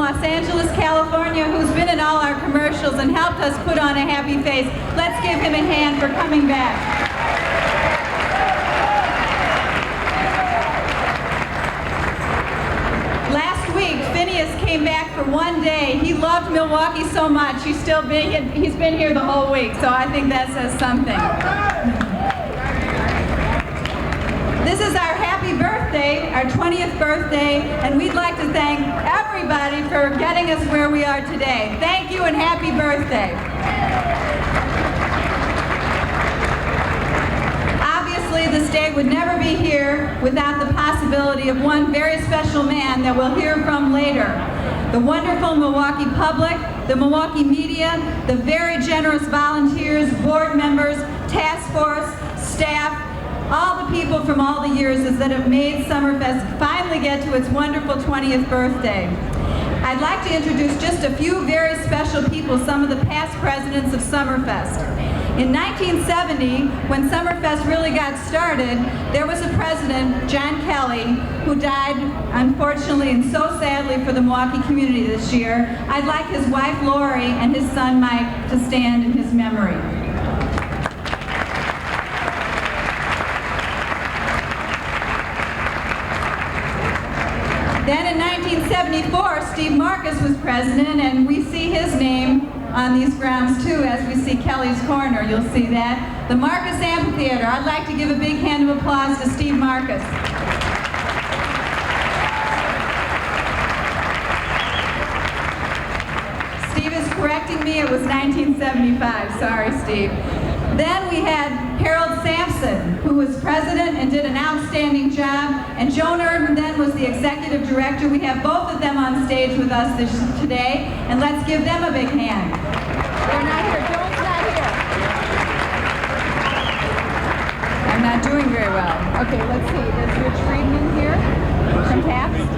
Los Angeles, California, who's been in all our commercials and helped us put on a happy face. Let's give him a hand for coming back. Came back for one day. He loved Milwaukee so much. He's been here the whole week, so I think that says something. This is our happy birthday, our 20th birthday, and we'd like to thank everybody for getting us where we are today. Thank you and happy birthday. This day would never be here without the possibility of one very special man that we'll hear from later. The wonderful Milwaukee public, the Milwaukee media, the very generous volunteers, board members, task force, staff, all the people from all the years that have made Summerfest finally get to its wonderful 20th birthday. I'd like to introduce just a few very special people, some of the past presidents of Summerfest. In 1970, when Summerfest really got started, there was a president, John Kelly, who died, unfortunately and so sadly for the Milwaukee community this year. I'd like his wife, Lori, and his son, Mike, to stand in his memory. Then in 1974, Steve Marcus was president, and we see his name on these grounds too, as we see Kelly's Corner. You'll see that. The Marcus Amphitheater. I'd like to give a big hand of applause to Steve Marcus. Steve is correcting me, it was 1975. Sorry, Steve. Then we had Harold Sampson, who was president and did an outstanding job, and Joan Urban then was the executive director. We have both of them on stage with us today, and let's give them a big hand. They're not here. Joan's not here. I'm not doing very well. Okay, let's see. Is Rich Friedman here from Pabst?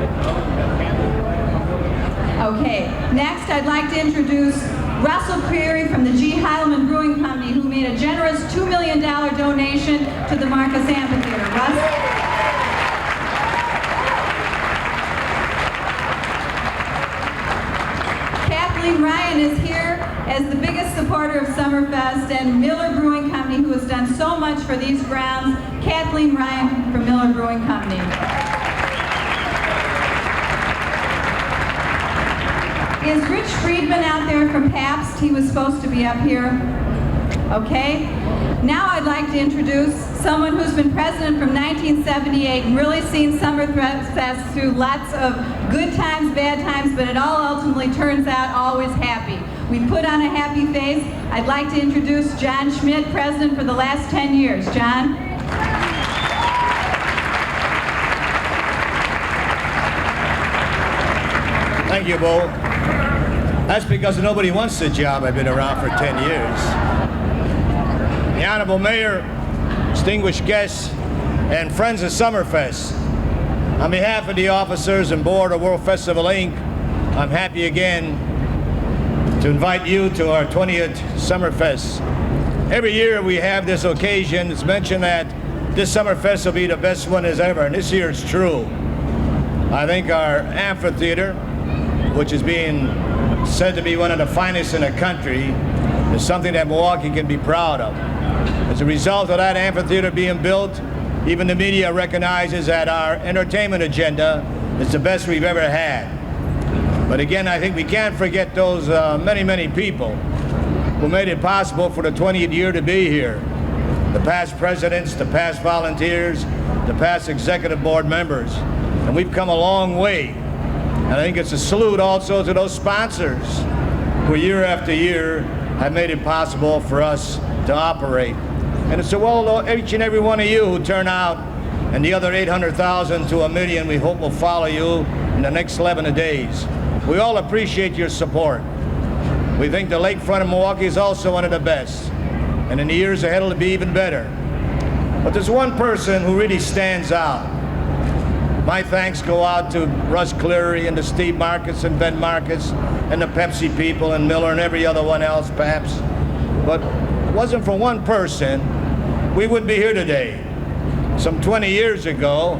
Okay, next I'd like to introduce Russell Creary from the G. Heilman Brewing Company, who made a generous $2 million donation to the Marcus Amphitheater. Russ? Kathleen Ryan is here as the biggest supporter of Summerfest, and Miller Brewing Company, who has done so much for these grounds. Kathleen Ryan from Miller Brewing Company. Is Rich Friedman out there from Pabst? He was supposed to be up here. Okay. Now I'd like to introduce someone who's been president from 1978 and really seen Summerfest through lots of good times, bad times, but it all ultimately turns out always happy. We put on a happy face. I'd like to introduce John Schmidt, president for the last 10 years. John? Thank you, Bo. That's because nobody wants the job. I've been around for 10 years. The Honorable Mayor, distinguished guests, and friends of Summerfest, on behalf of the officers and board of World Festival Inc., I'm happy again to invite you to our 20th Summerfest. Every year we have this occasion. It's mentioned that this Summerfest will be the best one as ever, and this year it's true. I think our amphitheater, which is being said to be one of the finest in the country, is something that Milwaukee can be proud of. As a result of that amphitheater being built, even the media recognizes that our entertainment agenda is the best we've ever had. But again, I think we can't forget those many, many people who made it possible for the 20th year to be here. The past presidents, the past volunteers, the past executive board members. And we've come a long way. And I think it's a salute also to those sponsors who year after year have made it possible for us to operate. And it's to each and every one of you who turn out, and the other 800,000 to 1 million we hope will follow you in the next 11 days. We all appreciate your support. We think the lakefront of Milwaukee is also one of the best, and in the years ahead it'll be even better. But there's one person who really stands out. My thanks go out to Russ Cleary and to Steve Marcus and Ben Marcus and the Pepsi people and Miller and every other one else perhaps. But if it wasn't for one person, we wouldn't be here today. Some 20 years ago,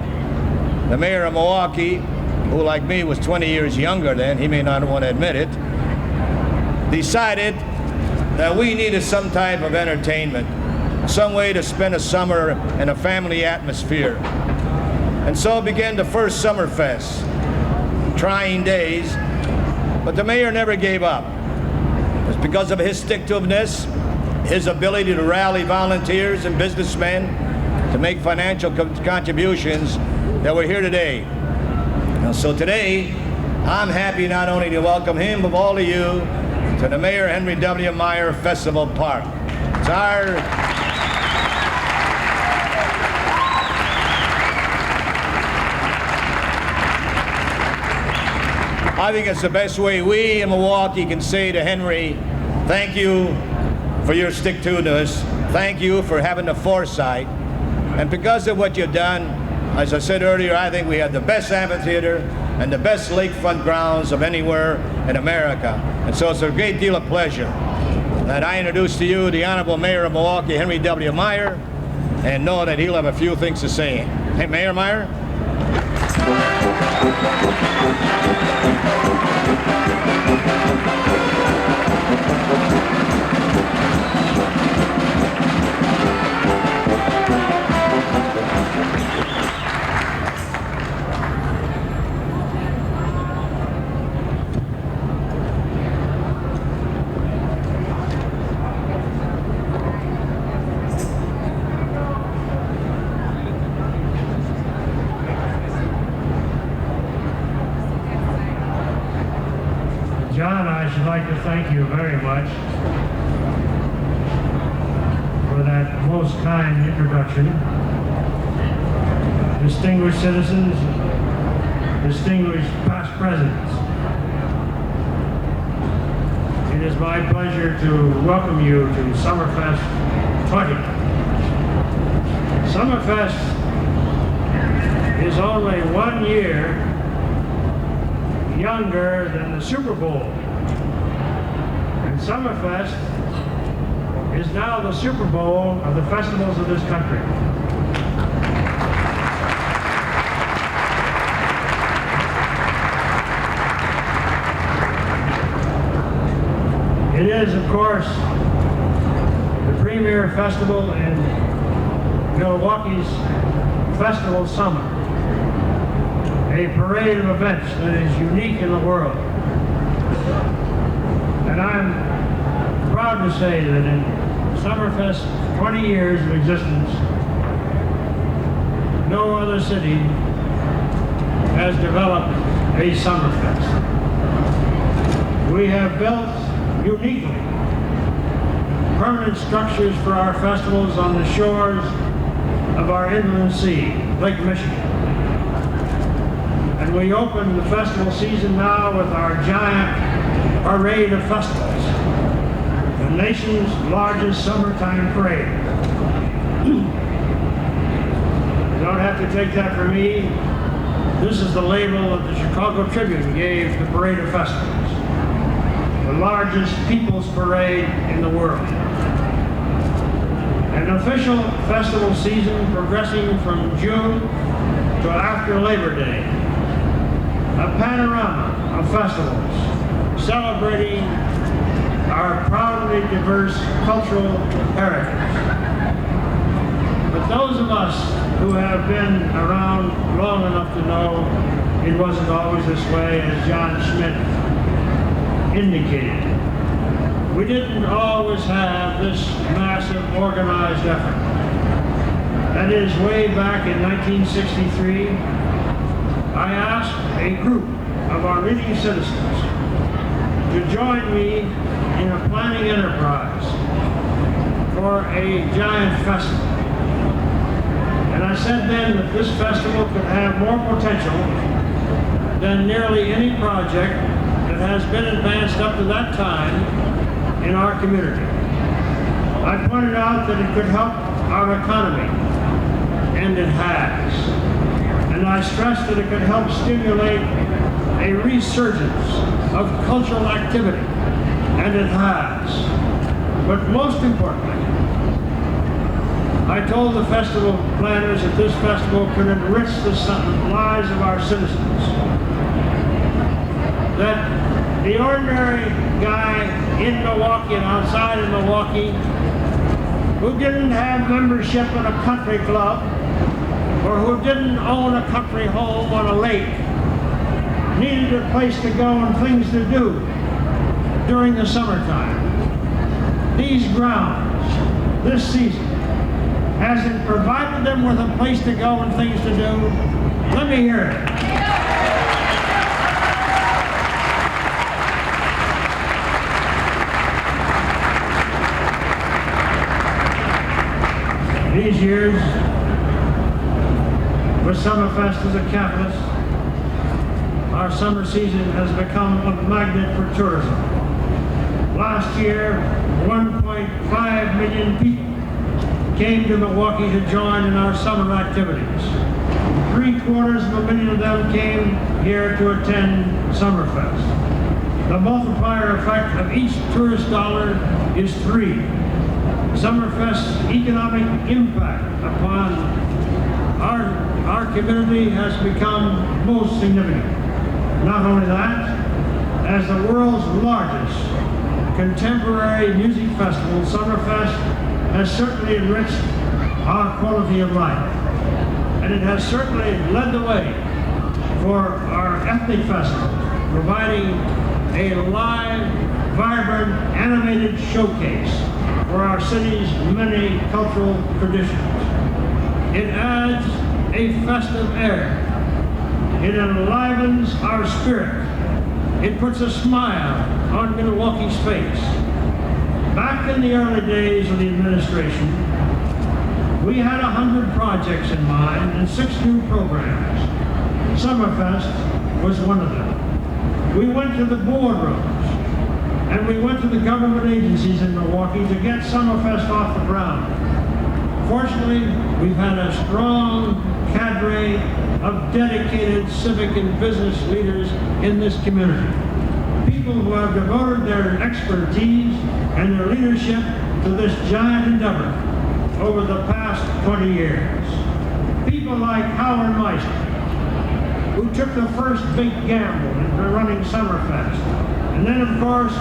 the mayor of Milwaukee who like me was 20 years younger then, he may not want to admit it, decided that we needed some type of entertainment, some way to spend a summer in a family atmosphere. And so began the first Summerfest. Trying days, but the mayor never gave up. It was because of his stick-to-itiveness, his ability to rally volunteers and businessmen to make financial contributions that we're here today. And so today, I'm happy not only to welcome him, but all of you to the Mayor Henry W. Maier Festival Park. It's our I think it's the best way we in Milwaukee can say to Henry, thank you for your stick-to-itiveness. Thank you for having the foresight. And because of what you've done, as I said earlier, I think we have the best amphitheater and the best lakefront grounds of anywhere in America. And so it's a great deal of pleasure that I introduce to you the Honorable Mayor of Milwaukee, Henry W. Maier, and know that he'll have a few things to say. Hey, Mayor Maier. John, I should like to thank you very much for that most kind introduction. Distinguished citizens, distinguished past presidents, it is my pleasure to welcome you to Summerfest 20. Summerfest is only 1 year younger than the Super Bowl. And Summerfest is now the Super Bowl of the festivals of this country. It is, of course, the premier festival in Milwaukee's Festival Summer. A parade of events that is unique in the world. And I'm proud to say that in Summerfest's 20 years of existence, no other city has developed a Summerfest. We have built uniquely permanent structures for our festivals on the shores of our inland sea, Lake Michigan. And we open the festival season now with our giant parade of festivals, the nation's largest summertime parade. You don't have to take that from me. This is the label that the Chicago Tribune gave the Parade of Festivals, the largest people's parade in the world. An official festival season progressing from June to after Labor Day. A panorama of festivals celebrating our proudly diverse cultural heritage. But those of us who have been around long enough to know it wasn't always this way, as John Schmidt indicated. We didn't always have this massive organized effort. That is, way back in 1963, I asked a group of our leading citizens to join me in a planning enterprise for a giant festival. And I said then that this festival could have more potential than nearly any project that has been advanced up to that time in our community. I pointed out that it could help our economy, and it has. And I stressed that it could help stimulate a resurgence of cultural activity, and it has. But most importantly, I told the festival planners that this festival could enrich the lives of our citizens that the ordinary guy in Milwaukee and outside of Milwaukee who didn't have membership in a country club or who didn't own a country home on a lake needed a place to go and things to do during the summertime. These grounds, this season, has it provided them with a place to go and things to do? Let me hear it. These years, with Summerfest as a catalyst, our summer season has become a magnet for tourism. Last year, 1.5 million people came to Milwaukee to join in our summer activities. 750,000 of them came here to attend Summerfest. The multiplier effect of each tourist dollar is 3. Summerfest's economic impact upon our community has become most significant. Not only that, as the world's largest contemporary music festival, Summerfest has certainly enriched our quality of life. And it has certainly led the way for our ethnic festival, providing a live, vibrant, animated showcase for our city's many cultural traditions. It adds a festive air. It enlivens our spirit. It puts a smile on Milwaukee's face. Back in the early days of the administration, we had 100 projects in mind and 6 new programs. Summerfest was one of them. We went to the boardrooms and we went to the government agencies in Milwaukee to get Summerfest off the ground. Fortunately, we've had a strong cadre of dedicated civic and business leaders in this community. People who have devoted their expertise and their leadership to this giant endeavor over the past 20 years. People like Howard Maier, who took the first big gamble into running Summerfest. And then, of course,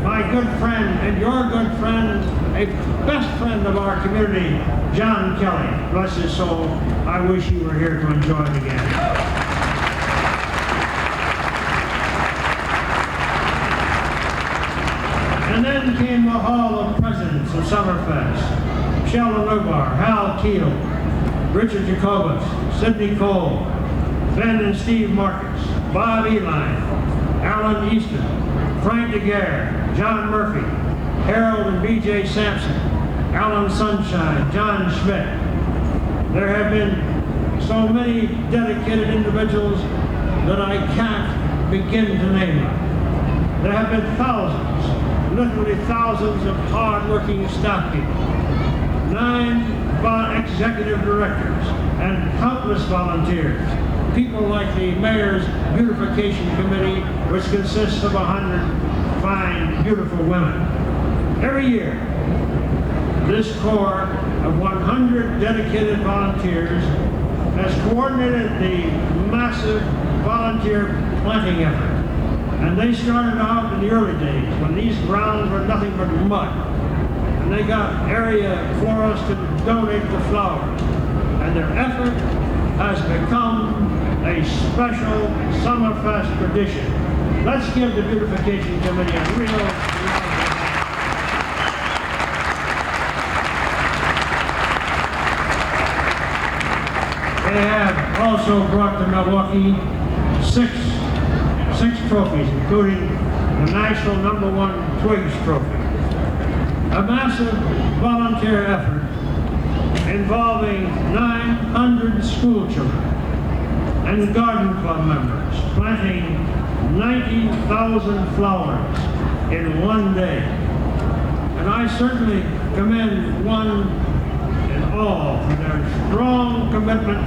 my good friend and your good friend, a best friend of our community, John Kelly. Bless his soul. I wish he were here to enjoy it again. And then came the Hall of Presidents of Summerfest. Sheldon Lubar, Hal Keel, Richard Jacobus, Sidney Cole, Ben and Steve Marcus, Bob Eline, Alan Easton, Frank DeGuerre, John Murphy, Harold and B.J. Sampson, Alan Sunshine, John Schmidt. There have been so many dedicated individuals that I can't begin to name them. There have been thousands, literally thousands of hard-working staff people, 9 executive directors, and countless volunteers. People like the Mayor's Beautification Committee, which consists of 100 fine, beautiful women. Every year, this corps of 100 dedicated volunteers has coordinated the massive volunteer planting effort. And they started out in the early days when these grounds were nothing but mud. And they got area florists to donate the flowers. And their effort has become a special Summerfest tradition. Let's give the Beautification Committee a real They have also brought to Milwaukee six trophies, including the national #1 Twigs Trophy. A massive volunteer effort involving 900 school children and garden club members planting 90,000 flowers in one day. And I certainly commend one and all for their strong commitment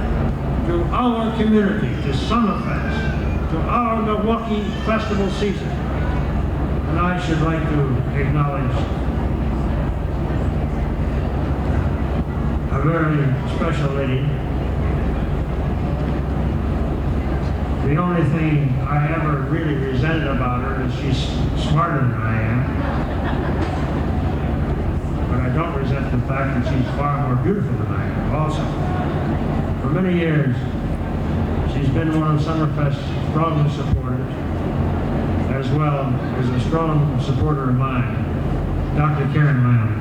to our community, to Summerfest, to our Milwaukee festival season. And I should like to acknowledge a very special lady, the The only thing I ever really resented about her is she's smarter than I am. But I don't resent the fact that she's far more beautiful than I am also. For many years, she's been one of Summerfest's strongest supporters, as well as a strong supporter of mine, Dr. Karen Maier.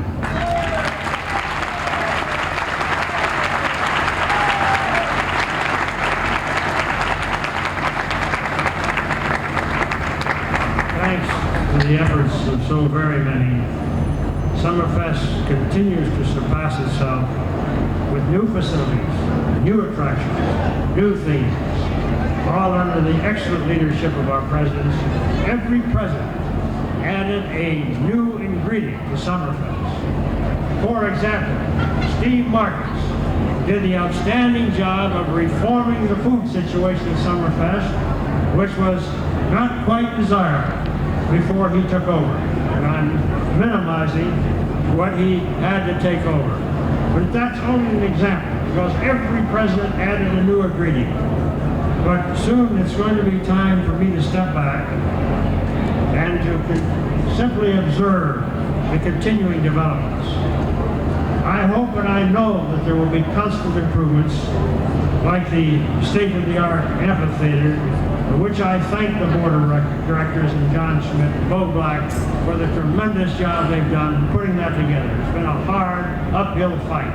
Thanks to the efforts of so very many, Summerfest continues to surpass itself with new facilities, new attractions, new themes, all under the excellent leadership of our presidents. Every president added a new ingredient to Summerfest. For example, Steve Marcus did the outstanding job of reforming the food situation at Summerfest, which was not quite desirable before he took over. And I'm minimizing what he had to take over. But that's only an example, because every president added a new ingredient. But soon it's going to be time for me to step back and to simply observe the continuing developments. I hope and I know that there will be constant improvements, like the state-of-the-art amphitheater, for which I thank the board of directors and John Schmidt and Bo Black for the tremendous job they've done putting that together. It's been a hard, uphill fight,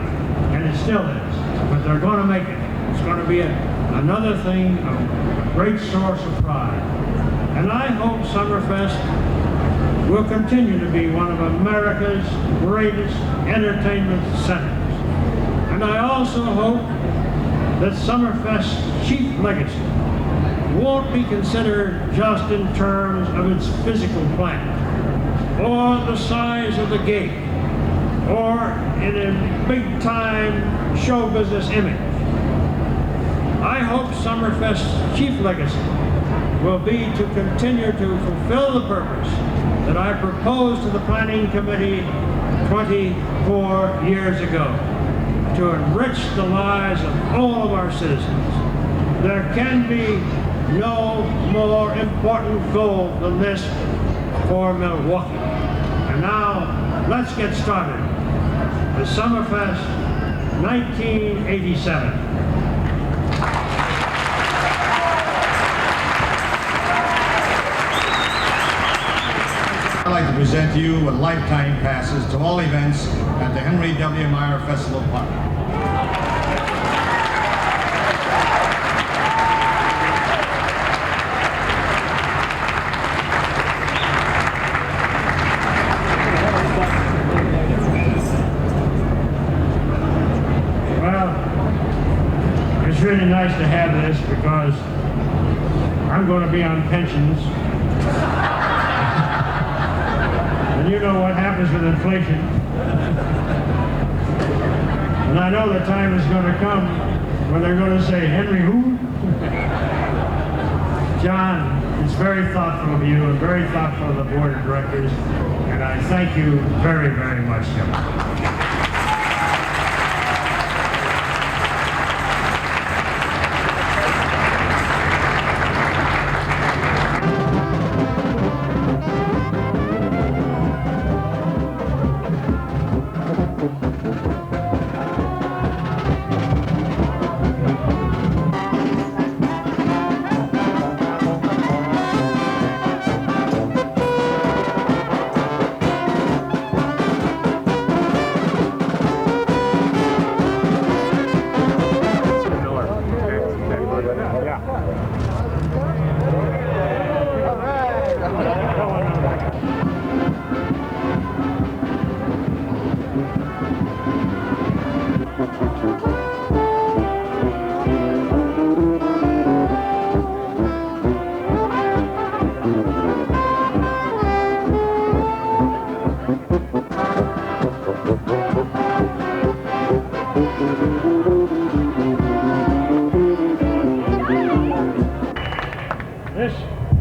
and it still is, but they're going to make it. It's going to be another thing, a great source of pride. And I hope Summerfest will continue to be one of America's greatest entertainment centers. And I also hope that Summerfest's chief legacy won't be considered just in terms of its physical plant, or the size of the gate, or in a big-time show business image. I hope Summerfest's chief legacy will be to continue to fulfill the purpose that I proposed to the Planning Committee 24 years ago, to enrich the lives of all of our citizens. There can be no more important goal than this for Milwaukee. And now, let's get started with Summerfest 1987. I'd like to present to you with lifetime passes to all events at the Henry W. Maier Festival Park. Well, it's really nice to have this because I'm going to be on pensions. You know what happens with inflation. And I know the time is going to come when they're going to say, Henry who? John, it's very thoughtful of you and very thoughtful of the board of directors, and I thank you very, very much, John.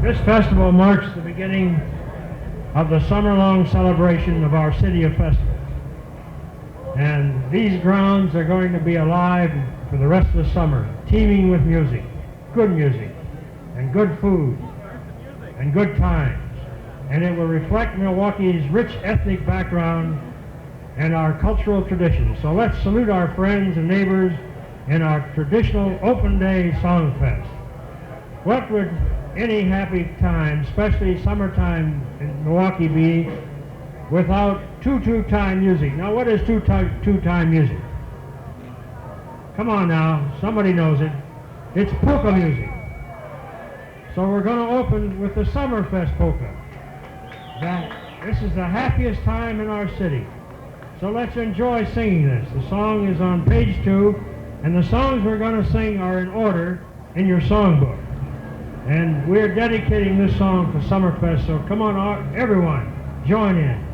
This festival marks the beginning of the summer-long celebration of our City of Festivals. And these grounds are going to be alive for the rest of the summer, teeming with music, good music. and good food and good times. And it will reflect Milwaukee's rich ethnic background and our cultural traditions. So let's salute our friends and neighbors in our traditional open day Songfest. What would any happy time, especially summertime in Milwaukee, be without two-time music? Now, what is two-time music? Come on now, somebody knows it. It's polka music. So we're going to open with the Summerfest polka. This is the happiest time in our city. So let's enjoy singing this. The song is on page 2, and the songs we're going to sing are in order in your songbook. And we're dedicating this song to Summerfest, so come on, everyone, join in.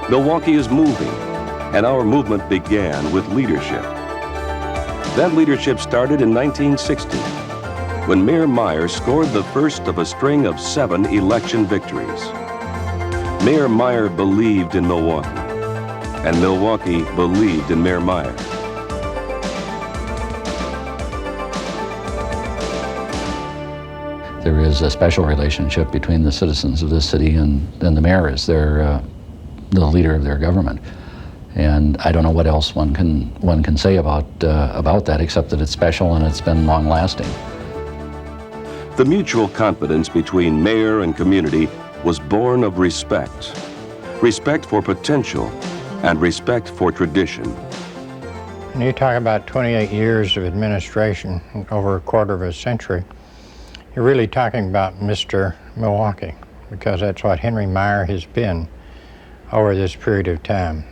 Milwaukee is moving, and our movement began with leadership. That leadership started in 1960, when Mayor Maier scored the first of a string of 7 election victories. Mayor Maier believed in Milwaukee, and Milwaukee believed in Mayor Maier. There is a special relationship between the citizens of this city and the mayor as the leader of their government. And I don't know what else one can say about that, except that it's special and it's been long-lasting. The mutual confidence between mayor and community was born of respect. Respect for potential and respect for tradition. When you talk about 28 years of administration, over a quarter of a century, you're really talking about Mr. Milwaukee, because that's what Henry Maier has been over this period of time.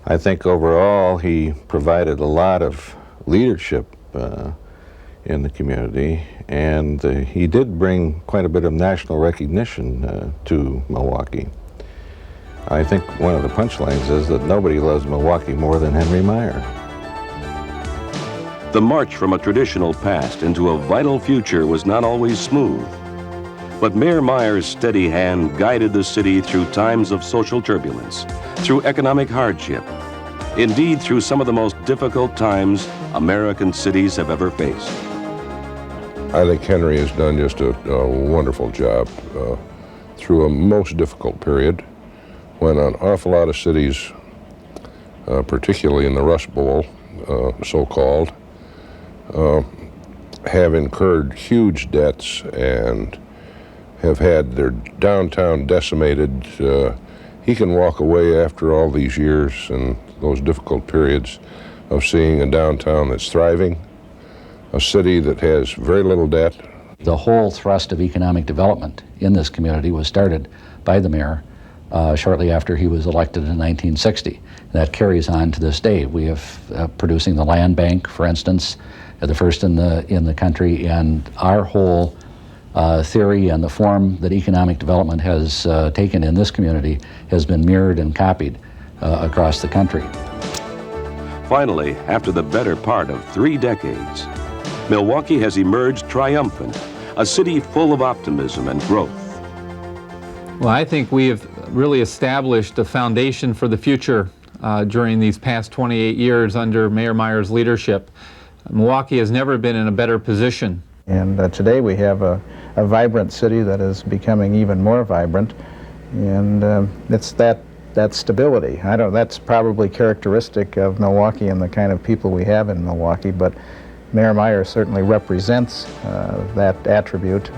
I think overall he provided a lot of leadership in the community, and he did bring quite a bit of national recognition to Milwaukee. I think one of the punchlines is that nobody loves Milwaukee more than Henry Maier. The march from a traditional past into a vital future was not always smooth. But Mayor Maier's steady hand guided the city through times of social turbulence, through economic hardship, indeed through some of the most difficult times American cities have ever faced. I think Henry has done just a wonderful job through a most difficult period when an awful lot of cities, particularly in the Rust Bowl, so-called, have incurred huge debts and have had their downtown decimated. He can walk away after all these years and those difficult periods of seeing a downtown that's thriving, a city that has very little debt. The whole thrust of economic development in this community was started by the mayor shortly after he was elected in 1960. That carries on to this day. We have producing the land bank, for instance, the first in the country, and our whole theory and the form that economic development has taken in this community has been mirrored and copied across the country. Finally, after the better part of 3 decades, Milwaukee has emerged triumphant, a city full of optimism and growth. Well, I think we have really established a foundation for the future during these past 28 years under Mayor Maier's leadership. Milwaukee has never been in a better position. And today we have a vibrant city that is becoming even more vibrant, and it's that stability. That's probably characteristic of Milwaukee and the kind of people we have in Milwaukee, but Mayor Maier certainly represents that attribute.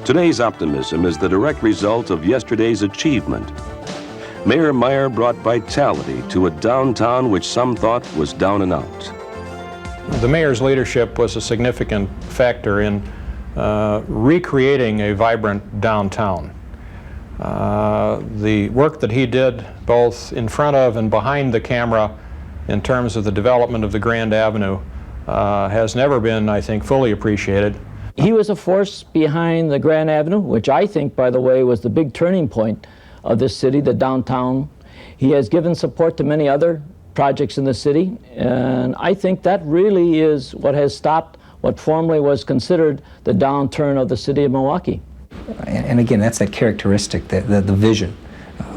Today's optimism is the direct result of yesterday's achievement. Mayor Maier brought vitality to a downtown which some thought was down and out. The mayor's leadership was a significant factor in recreating a vibrant downtown. The work that he did both in front of and behind the camera in terms of the development of the Grand Avenue has never been, I think, fully appreciated. He was a force behind the Grand Avenue, which I think, by the way, was the big turning point of this city, the downtown. He has given support to many other projects in the city, and I think that really is what has stopped what formerly was considered the downturn of the city of Milwaukee. And again, that's that characteristic, the vision,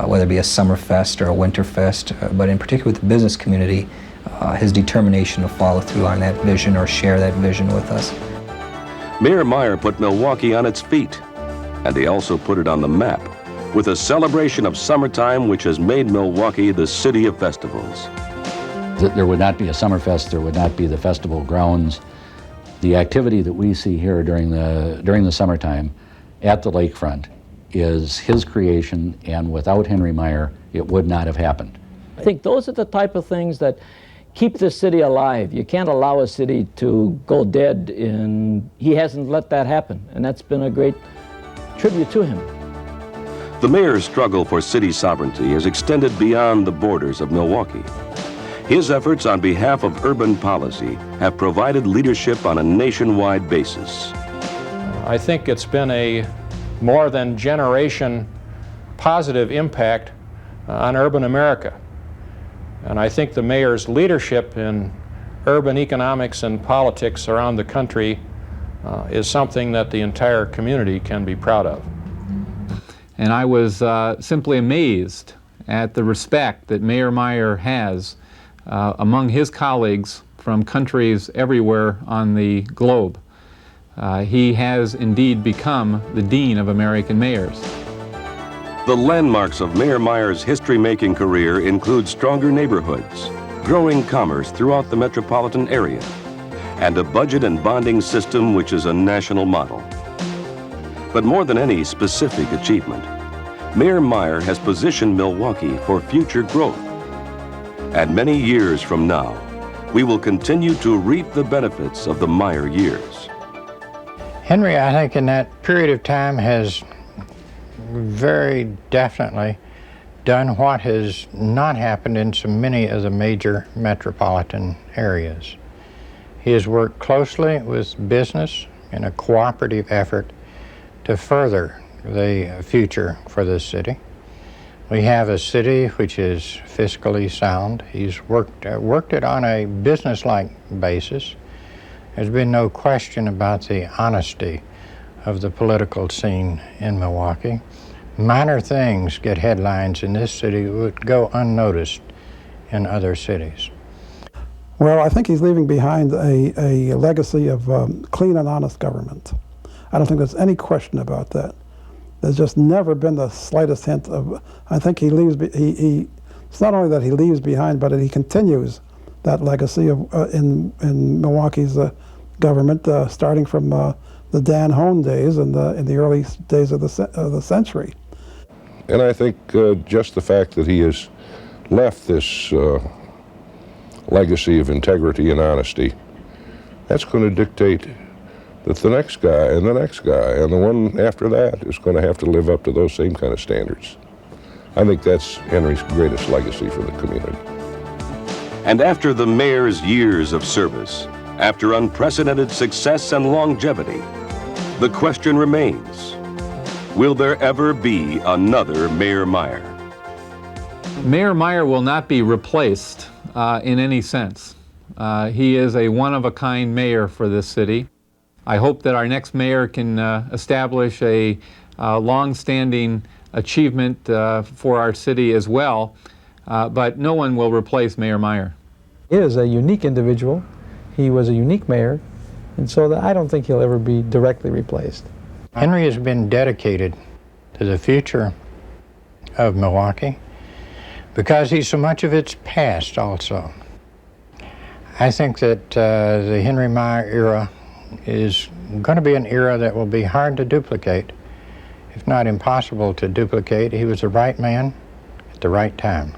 whether it be a Summerfest or a Winterfest, but in particular with the business community, his determination to follow through on that vision or share that vision with us. Mayor Maier put Milwaukee on its feet, and he also put it on the map with a celebration of summertime which has made Milwaukee the city of festivals. There would not be a Summerfest, there would not be the festival grounds. The activity that we see here during the summertime at the lakefront is his creation, and without Henry Maier, it would not have happened. I think those are the type of things that keep the city alive. You can't allow a city to go dead, and he hasn't let that happen, and that's been a great tribute to him. The mayor's struggle for city sovereignty has extended beyond the borders of Milwaukee. His efforts on behalf of urban policy have provided leadership on a nationwide basis. I think it's been a more than generation positive impact on urban America. And I think the mayor's leadership in urban economics and politics around the country is something that the entire community can be proud of. And I was simply amazed at the respect that Mayor Maier has among his colleagues from countries everywhere on the globe. He has indeed become the Dean of American Mayors. The landmarks of Mayor Maier's history-making career include stronger neighborhoods, growing commerce throughout the metropolitan area, and a budget and bonding system which is a national model. But more than any specific achievement, Mayor Maier has positioned Milwaukee for future growth. And many years from now, we will continue to reap the benefits of the Maier years. Henry, I think in that period of time has very definitely done what has not happened in so many of the major metropolitan areas. He has worked closely with business in a cooperative effort to further the future for this city. We have a city which is fiscally sound. He's worked it on a business-like basis. There's been no question about the honesty of the political scene in Milwaukee. Minor things get headlines in this city would go unnoticed in other cities. Well, I think he's leaving behind a legacy of clean and honest government. I don't think there's any question about that. There's just never been the slightest hint of, I think he leaves, it's not only that he leaves behind, but that he continues that legacy of, in Milwaukee's government, starting from the Dan Hone days and in the early days of the century. And I think just the fact that he has left this legacy of integrity and honesty, that's going to dictate that the next guy and the next guy and the one after that is going to have to live up to those same kind of standards. I think that's Henry's greatest legacy for the community. And after the mayor's years of service, after unprecedented success and longevity, the question remains, will there ever be another Mayor Maier? Mayor Maier will not be replaced in any sense. He is a one-of-a-kind mayor for this city. I hope that our next mayor can establish a long-standing achievement for our city as well, but no one will replace Mayor Maier. He is a unique individual. He was a unique mayor, and so I don't think he'll ever be directly replaced. Henry has been dedicated to the future of Milwaukee because he's so much of its past also. I think that the Henry Maier era is going to be an era that will be hard to duplicate, if not impossible to duplicate. He was the right man at the right time.